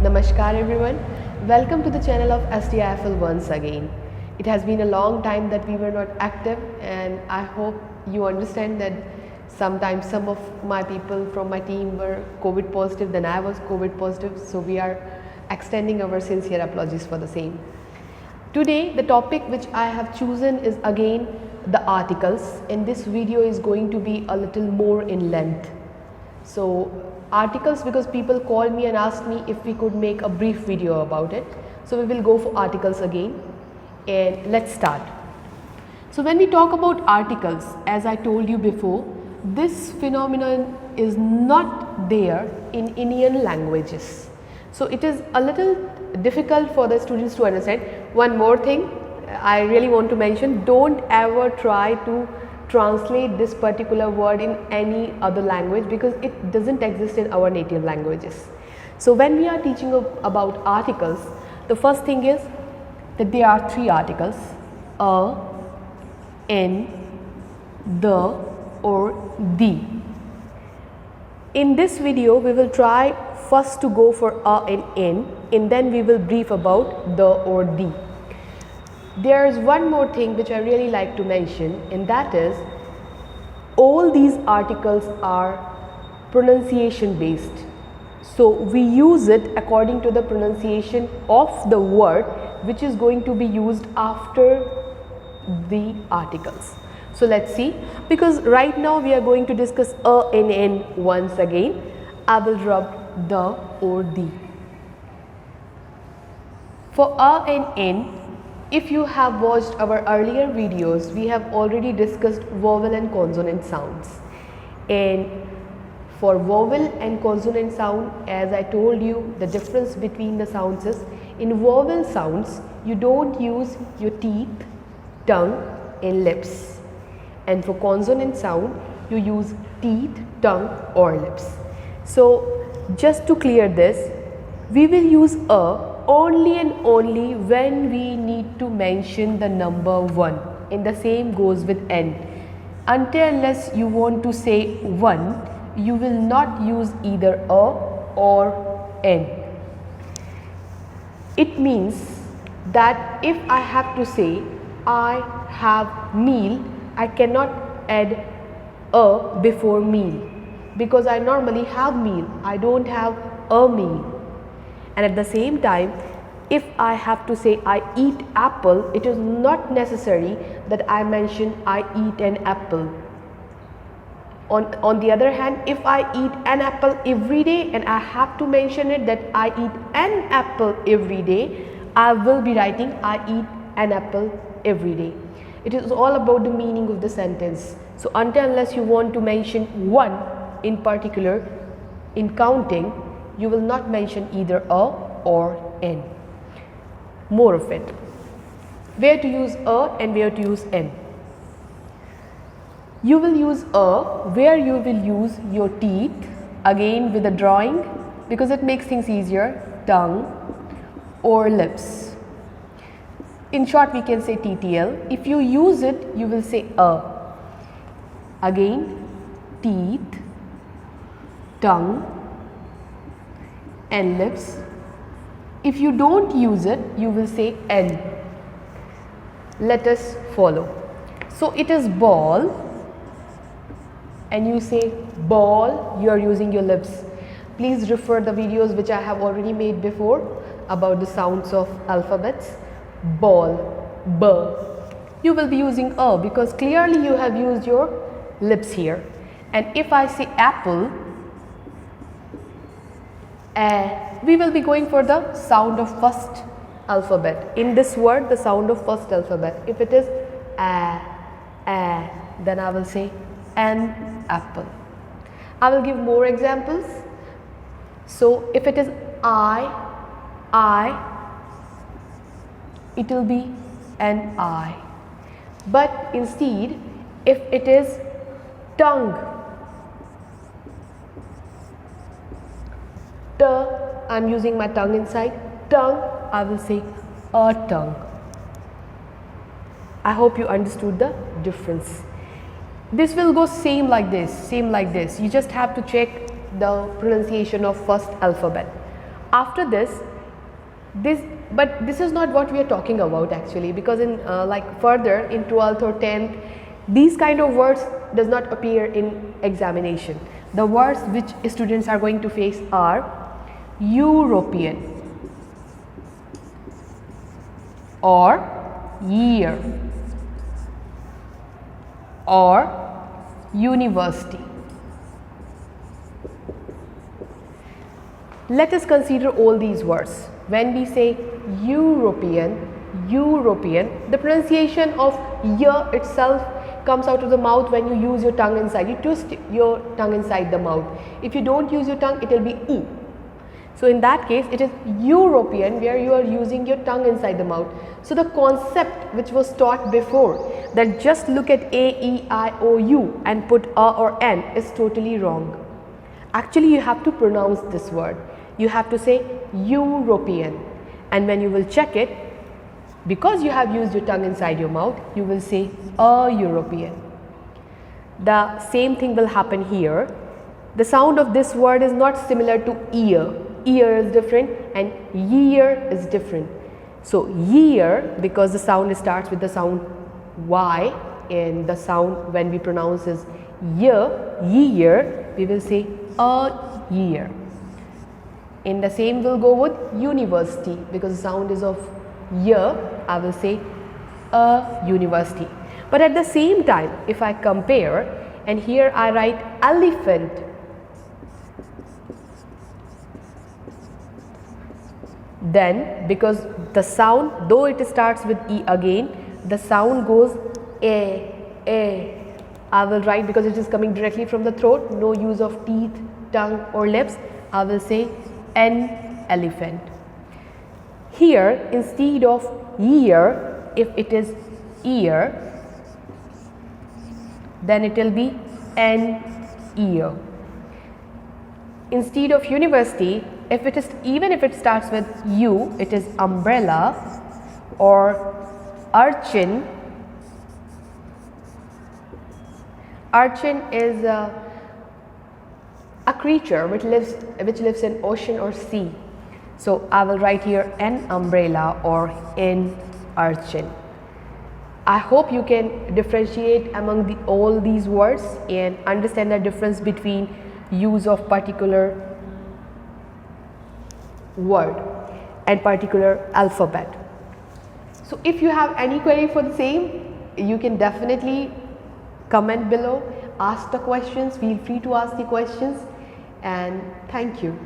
Namaskar everyone. Welcome to the channel of SDIFL once again. It has been a long time that we were not active, and I hope you understand that sometimes some of my people from my team were COVID positive, then I was COVID positive, so we are extending our sincere apologies for the same. Today the topic which I have chosen is again the articles, and this video is going to be a little more in length. So articles, because people call me and ask me if we could make a brief video about it. So we will go for articles again, and let's start. So when we talk about articles, as I told you before, this phenomenon is not there in Indian languages. So it is a little difficult for the students to understand. One more thing I really want to mention, don't ever try to translate this particular word in any other language, because it doesn't exist in our native languages. So when we are teaching about articles, the first thing is that there are three articles: a, n, the or the. In this video we will try first to go for a and n, and then we will brief about the or the. There is one more thing which I really like to mention, and that is all these articles are pronunciation based. So we use it according to the pronunciation of the word which is going to be used after the articles. So let's see, because right now we are going to discuss a and n once again. I will rub the or the. For a and n, if you have watched our earlier videos, we have already discussed vowel and consonant sounds. And for vowel and consonant sound, as I told you, the difference between the sounds is, in vowel sounds you don't use your teeth, tongue and lips, and for consonant sound you use teeth, tongue or lips. So just to clear this, we will use a only and only when we need to mention the number 1, and the same goes with n. Until unless you want to say 1, you will not use either a or n. It means that if I have to say I have meal, I cannot add a before meal, because I normally have meal, I don't have a meal. And at the same time, if I have to say I eat apple, it is not necessary that I mention I eat an apple. On the other hand, if I eat an apple every day and I have to mention it that I eat an apple every day, I will be writing I eat an apple every day. It is all about the meaning of the sentence. So until unless you want to mention 1 in particular in counting, you will not mention either a or n. More of it. Where to use a and where to use n. You will use a where you will use your teeth, again with a drawing, because it makes things easier, tongue or lips. In short, we can say TTL. If you use it, you will say a. Again, teeth, tongue and lips. If you don't use it, you will say n. Let us follow. So it is ball, and you say ball, you are using your lips. Please refer the videos which I have already made before about the sounds of alphabets. Ball, b. You will be using a, because clearly you have used your lips here. And if I say apple, we will be going for the sound of first alphabet. In this word, the sound of first alphabet. If it is then I will say an apple. I will give more examples. So if it is I, it will be an I. But instead, if it is tongue, I am using my tongue inside, tongue, I will say a tongue. I hope you understood the difference. This will go same like this, You just have to check the pronunciation of first alphabet. After this, but this is not what we are talking about actually, because in like further in 12th or 10th, these kind of words does not appear in examination. The words which students are going to face are European or year or university. Let us consider all these words. When we say European, the pronunciation of year itself comes out of the mouth when you use your tongue inside. You twist your tongue inside the mouth. If you don't use your tongue, it will be oo. So in that case, it is European, where you are using your tongue inside the mouth. So the concept which was taught before, that just look at A, E, I, O, U and put A or N, is totally wrong. Actually, you have to pronounce this word. You have to say European, and when you will check it, because you have used your tongue inside your mouth, you will say a European. The same thing will happen here. The sound of this word is not similar to ear. Ear is different and year is different. So year, because the sound starts with the sound Y, and the sound when we pronounce is year, we will say a year. In the same will go with university, because the sound is of year, I will say a university. But at the same time, if I compare, and here I write elephant, then because the sound, though it starts with E again, the sound goes a. I will write, because it is coming directly from the throat, no use of teeth, tongue or lips, I will say an elephant. Here, instead of year, if it is ear, then it will be an ear. Instead of university, if it is, even if it starts with U, it is umbrella or urchin. Urchin is a creature which lives in ocean or sea. So I will write here an umbrella or an urchin. I hope you can differentiate among all these words and understand the difference between use of particular word and particular alphabet. So if you have any query for the same, you can definitely comment below, ask the questions, feel free to ask the questions, and thank you.